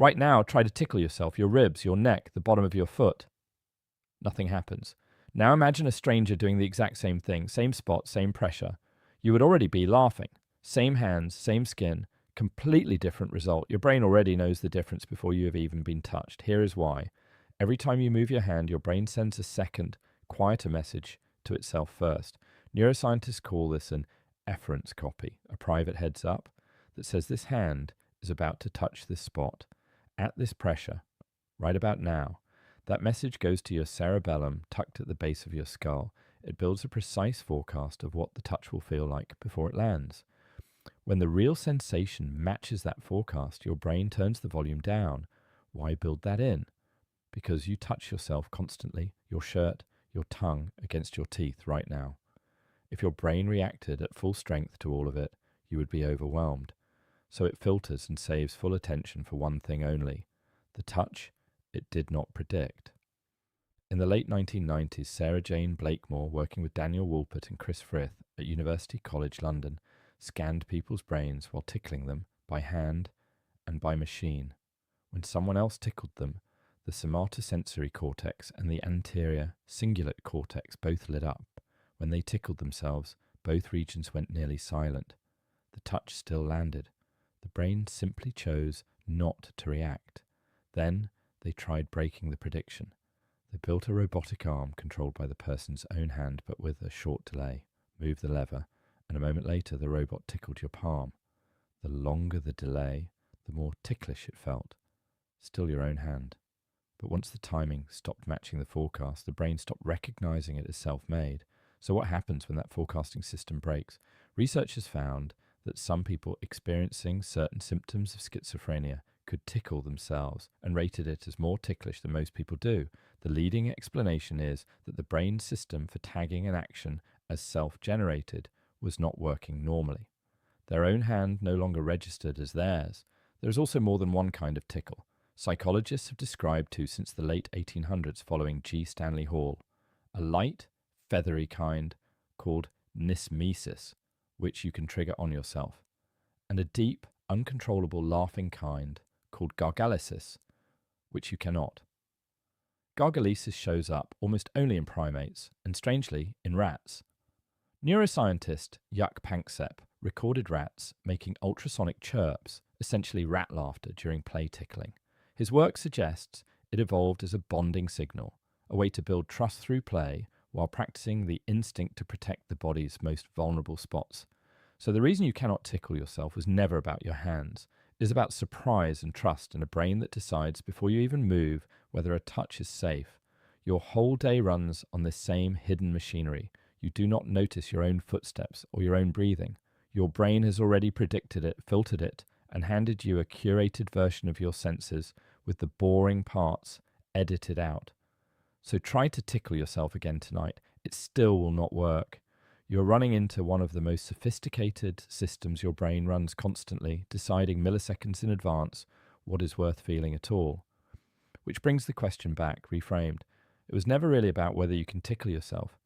Right now, try to tickle yourself, your ribs, your neck, the bottom of your foot. Nothing happens. Now imagine a stranger doing the exact same thing, same spot, same pressure. You would already be laughing. Same hands, same skin, completely different result. Your brain already knows the difference before you have even been touched. Here is why. Every time you move your hand, your brain sends a second, quieter message to itself first. Neuroscientists call this an efference copy, a private heads up that says this hand is about to touch this spot at this pressure right about now. That message goes to your cerebellum tucked at the base of your skull. It builds a precise forecast of what the touch will feel like before it lands. When the real sensation matches that forecast, your brain turns the volume down. Why build that in? Because you touch yourself constantly, your shirt, your tongue against your teeth right now. If your brain reacted at full strength to all of it, you would be overwhelmed. So it filters and saves full attention for one thing only, the touch it did not predict. In the late 1990s, Sarah Jane Blakemore, working with Daniel Woolpert and Chris Frith at University College London, scanned people's brains while tickling them by hand and by machine. When someone else tickled them, the somatosensory cortex and the anterior cingulate cortex both lit up. When they tickled themselves, both regions went nearly silent. The touch still landed. The brain simply chose not to react. Then they tried breaking the prediction. They built a robotic arm controlled by the person's own hand but with a short delay, moved the lever, and a moment later the robot tickled your palm. The longer the delay, the more ticklish it felt. Still your own hand. But once the timing stopped matching the forecast, the brain stopped recognizing it as self-made. So what happens when that forecasting system breaks? Researchers found that some people experiencing certain symptoms of schizophrenia could tickle themselves and rated it as more ticklish than most people do. The leading explanation is that the brain system for tagging an action as self-generated was not working normally. Their own hand no longer registered as theirs. There is also more than one kind of tickle. Psychologists have described two since the late 1800s following G. Stanley Hall. A light, feathery kind called nismesis, which you can trigger on yourself, and a deep, uncontrollable laughing kind called gargalesis, which you cannot. Gargalesis shows up almost only in primates, and strangely, in rats. Neuroscientist Jaak Panksepp recorded rats making ultrasonic chirps, essentially rat laughter, during play tickling. His work suggests it evolved as a bonding signal, a way to build trust through play while practicing the instinct to protect the body's most vulnerable spots. So the reason you cannot tickle yourself was never about your hands. It is about surprise and trust and a brain that decides before you even move whether a touch is safe. Your whole day runs on this same hidden machinery. You do not notice your own footsteps or your own breathing. Your brain has already predicted it, filtered it, and handed you a curated version of your senses with the boring parts edited out. So try to tickle yourself again tonight. It still will not work. You're running into one of the most sophisticated systems your brain runs constantly, deciding milliseconds in advance what is worth feeling at all. Which brings the question back, reframed. It was never really about whether you can tickle yourself.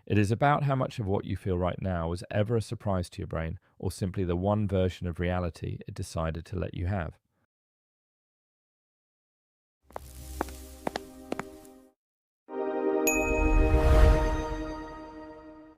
It is about how much of what you feel right now was ever a surprise to your brain, or simply the one version of reality it decided to let you have.